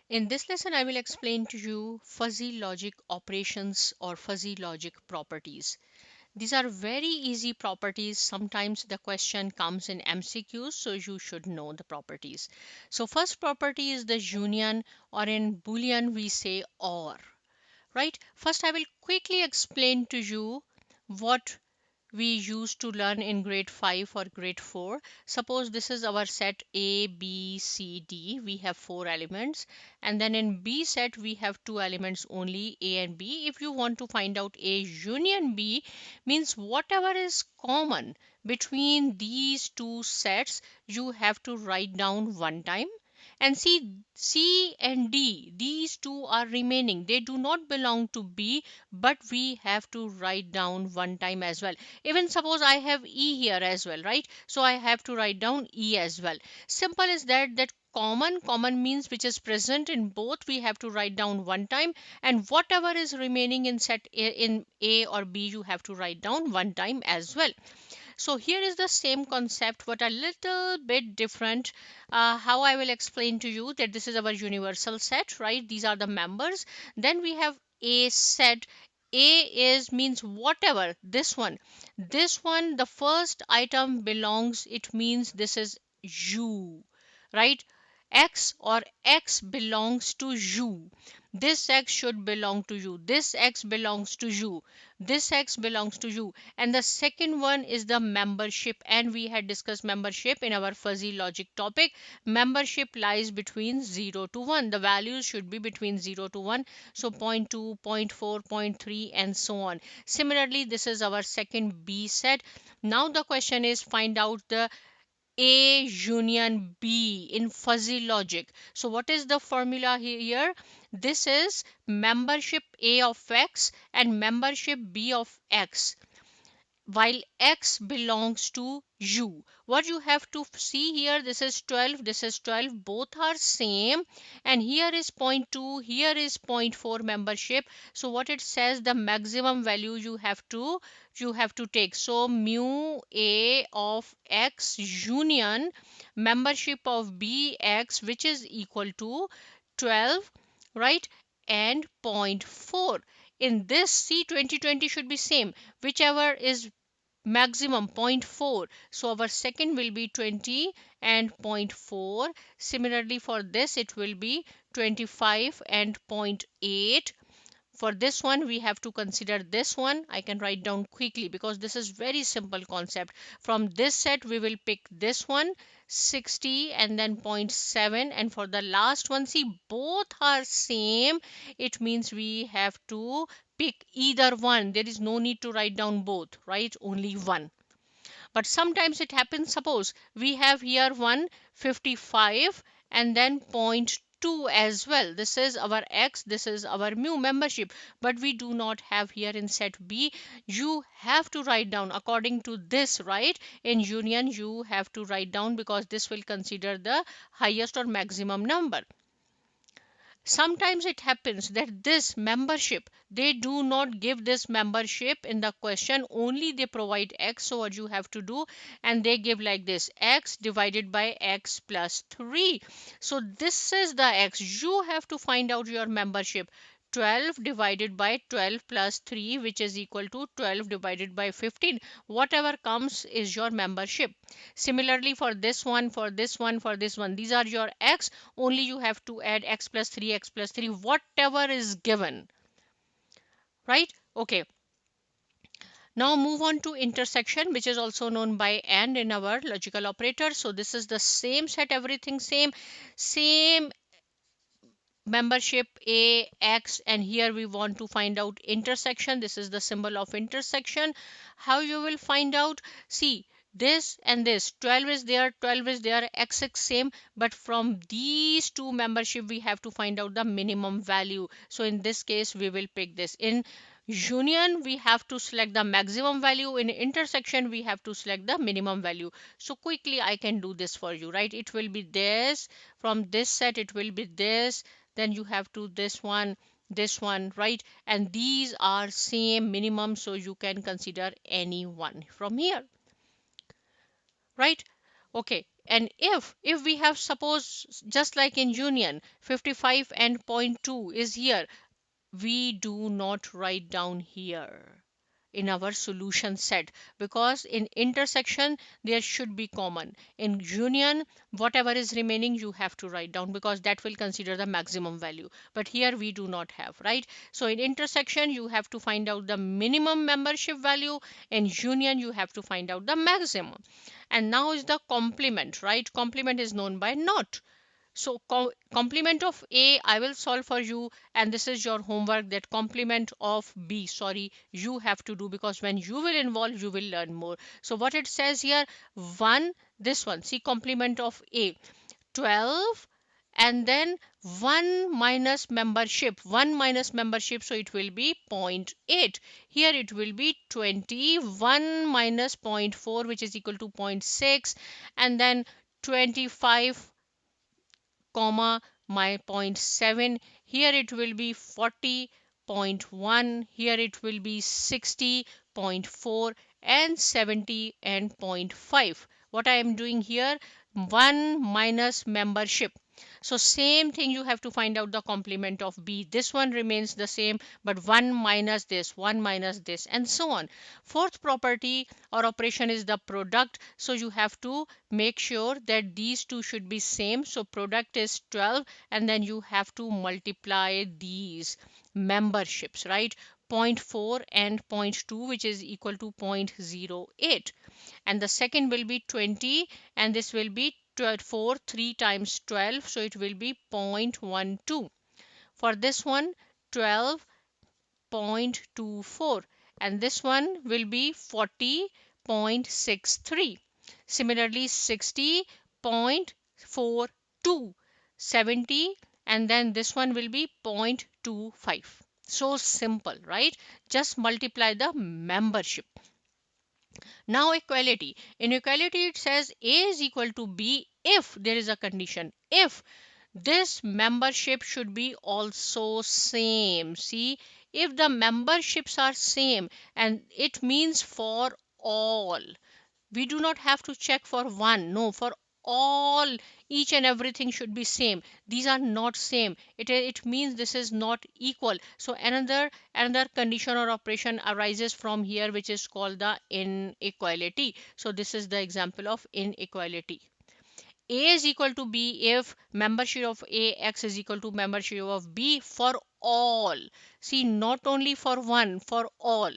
In this lesson, I will explain to you fuzzy logic operations or fuzzy logic properties. These are very easy properties. Sometimes the question comes in MCQs, so you should know the properties. So first property is the union, or in Boolean we say or, right? First, I will quickly explain to you what we used to learn in grade 5 or grade 4. Suppose this is our set A, B, C, D. We have four elements. And then in B set, we have two elements only, A and B. If you want to find out A union B, means whatever is common between these two sets, you have to write down one time. And see, C and D, these two are remaining. They do not belong to B, but we have to write down one time as well. Even suppose I have E here as well, right? So I have to write down E as well. Simple is that common means which is present in both, we have to write down one time, and whatever is remaining in set A, in A or B, you have to write down one time as well. So here is the same concept but a little bit different. How I will explain to you that this is our universal set, right? These are the members. Then we have a set. A is means whatever, this one the first item belongs, it means this is you, right? X or X belongs to you. This X should belong to you. This X belongs to you. This X belongs to you. And the second one is the membership. And we had discussed membership in our fuzzy logic topic. Membership lies between 0 to 1. The values should be between 0 to 1. So 0 0.2, 0 0.4, 0 0.3 and so on. Similarly, this is our second B set. Now the question is find out the a union B in fuzzy logic. So what is the formula here? This is membership A of X and membership B of X while X belongs to U. What you have to see here, this is 12, this is 12, both are same, and here is 0.2, here is zero point 0.4 membership. So what it says, the maximum value you have to take. So mu A of X union membership of BX, which is equal to 12, right, and zero point 0.4. In this C 2020 should be same, whichever is maximum 0.4. So our second will be 20 and zero point 0.4. Similarly for this it will be 25 and zero point 0.8. For this one we have to consider this one. I can write down quickly because this is very simple concept. From this set we will pick this one 60 and then 0.7, and for the last one, see, both are same. It means we have to pick either one. There is no need to write down both, right? Only one. But sometimes it happens, suppose we have here 155 and then 0.2 as well. This is our X, this is our mu membership, but we do not have here in set B. You have to write down according to this, right? In union you have to write down because this will consider the highest or maximum number. Sometimes it happens that this membership, they do not give this membership in the question, only they provide X. So what you have to do, and they give like this, X divided by X plus 3. So this is the X. You have to find out your membership. 12 divided by 12 plus 3, which is equal to 12 divided by 15. Whatever comes is your membership. Similarly for this one, for this one, for this one, these are your X. Only you have to add X plus 3, X plus 3, whatever is given, right? Okay. Now move on to intersection, which is also known by and in our logical operator. So this is the same set, everything same membership A, X, and here we want to find out intersection. This is the symbol of intersection. How you will find out? See, this and this, 12 is there, 12 is there, X is same, but from these two membership we have to find out the minimum value. So in this case we will pick this. In union we have to select the maximum value, in intersection we have to select the minimum value. So quickly I can do this for you, right? It will be this, from this set it will be this, then you have to this one, right? And these are same minimum, so you can consider any one from here, right? Okay. And if we have, suppose, just like in union, 55 and point 2 is here, we do not write down here in our solution set, because in intersection there should be common. In union, whatever is remaining you have to write down, because that will consider the maximum value, but here we do not have, right? So in intersection you have to find out the minimum membership value, in union you have to find out the maximum. And now is the complement, right? Complement is known by not. So complement of A I will solve for you, and this is your homework, that complement of B, sorry, you have to do, because when you will involve you will learn more. So what it says here, 1, this one, see, complement of A, 12, and then 1 minus membership, 1 minus membership, so it will be zero point 0.8. Here it will be 21 minus zero point 0.4, which is equal to zero point 0.6, and then 25 comma my zero point 0.7, here it will be 40.1, here it will be 60.4, and 70 and zero point 0.5. What I am doing here, 1 minus membership. So same thing, you have to find out the complement of B. This one remains the same, but 1 minus this, 1 minus this, and so on. Fourth property or operation is the product. So you have to make sure that these two should be same. So product is 12, and then you have to multiply these memberships, right? Zero point 0.4 and zero point 0.2, which is equal to 0.08. And the second will be 20, and this will be 4, 3 times 12, so it will be 0.12. For this one, 12.24, and this one will be 40.63. Similarly, 60.42, 70, and then this one will be 0.25. So simple, right? Just multiply the membership. Now equality. In equality it says A is equal to B if there is a condition. If this membership should be also same. See, if the memberships are same, and it means for all. We do not have to check for one. No, for all, each and everything should be same. These are not same. It means this is not equal. So another condition or operation arises from here, which is called the inequality. So this is the example of inequality. A is equal to B if membership of A, X is equal to membership of B for all. See, not only for one, for all.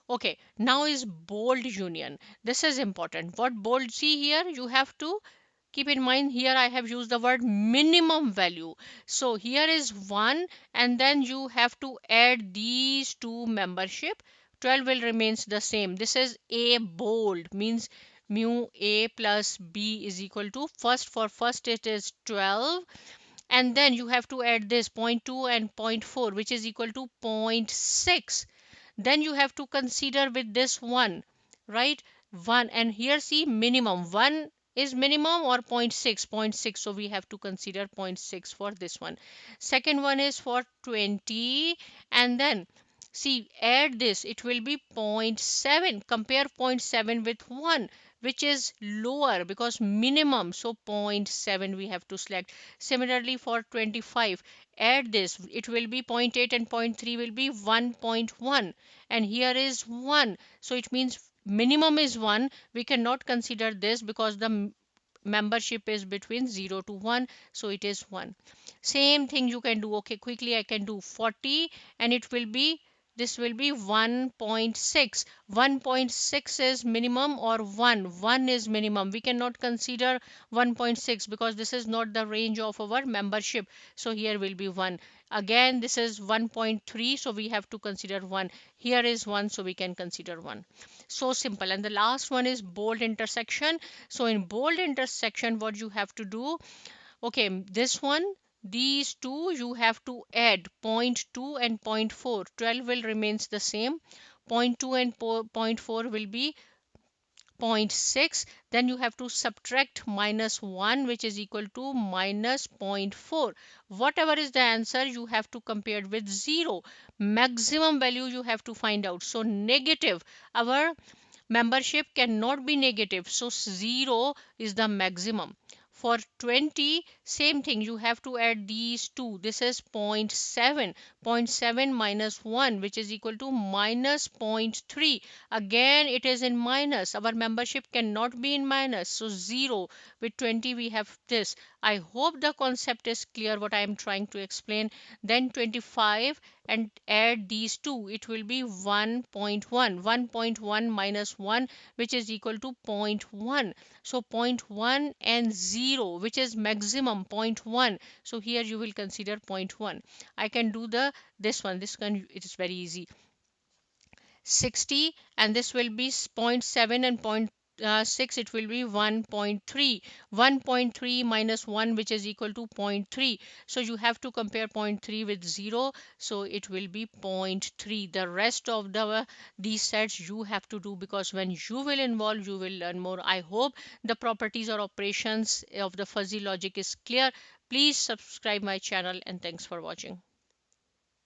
Okay, now is bold union. This is important. What bold? See here, you have to keep in mind, here I have used the word minimum value. So here is 1, and then you have to add these two membership. 12 will remains the same. This is A bold, means mu A plus B is equal to, first, for first it is 12, and then you have to add this zero point 0.2 and zero point 0.4, which is equal to zero point 0.6. Then you have to consider with this one, right? 1, and here see, minimum 1 is minimum, or zero point 0.6, zero point 0.6, so we have to consider zero point 0.6 for this one. Second one is for 20, and then see, add this, it will be zero point 0.7. Compare zero point 0.7 with 1, which is lower, because minimum, so zero point 0.7 we have to select. Similarly for 25, add this, it will be 0.8, and zero point 0.3 will be 1.1, and here is 1, so it means minimum is 1. We cannot consider this because the membership is between 0 to 1, so it is 1. Same thing you can do. Okay, quickly I can do 40, and it will be, this will be 1.6. 1.6 is minimum, or 1 is minimum. We cannot consider 1.6 because this is not the range of our membership, so here will be 1. Again, this is 1.3, so we have to consider 1. Here is 1, so we can consider 1. So simple. And the last one is bold intersection. So in bold intersection, what you have to do, okay, this one, these two you have to add, zero point 0.2 and zero point 0.4. 12 will remains the same. 0 point 0.2 and 0 point 0.4 will be 0 point 0.6. Then you have to subtract -1, which is equal to -0 point 0.4. Whatever is the answer, you have to compare it with 0. Maximum value you have to find out. So negative, our Membership cannot be negative, so 0 is the maximum. For 20, same thing, you have to add these two. This is zero point 0.7. Zero point 0.7 minus 1, which is equal to minus zero point 0.3. Again, it is in minus. Our membership cannot be in minus. So 0 with 20, we have this. I hope the concept is clear what I am trying to explain. Then 25 and add these two, it will be 1.1. 1.1 minus 1, which is equal to zero point 0.1. So zero point 0.1 and 0, which is maximum zero point 0.1. So here you will consider zero point 0.1. I can do the this one. This one, it is very easy. 60, and this will be zero point 0.7 and zero point 6, it will be 1.3. 1.3 minus 1, which is equal to zero point 0.3. So you have to compare zero point 0.3 with 0, so it will be zero point 0.3. The rest of these sets you have to do, because when you will involve, you will learn more. I hope the properties or operations of the fuzzy logic is clear. Please subscribe my channel, and thanks for watching.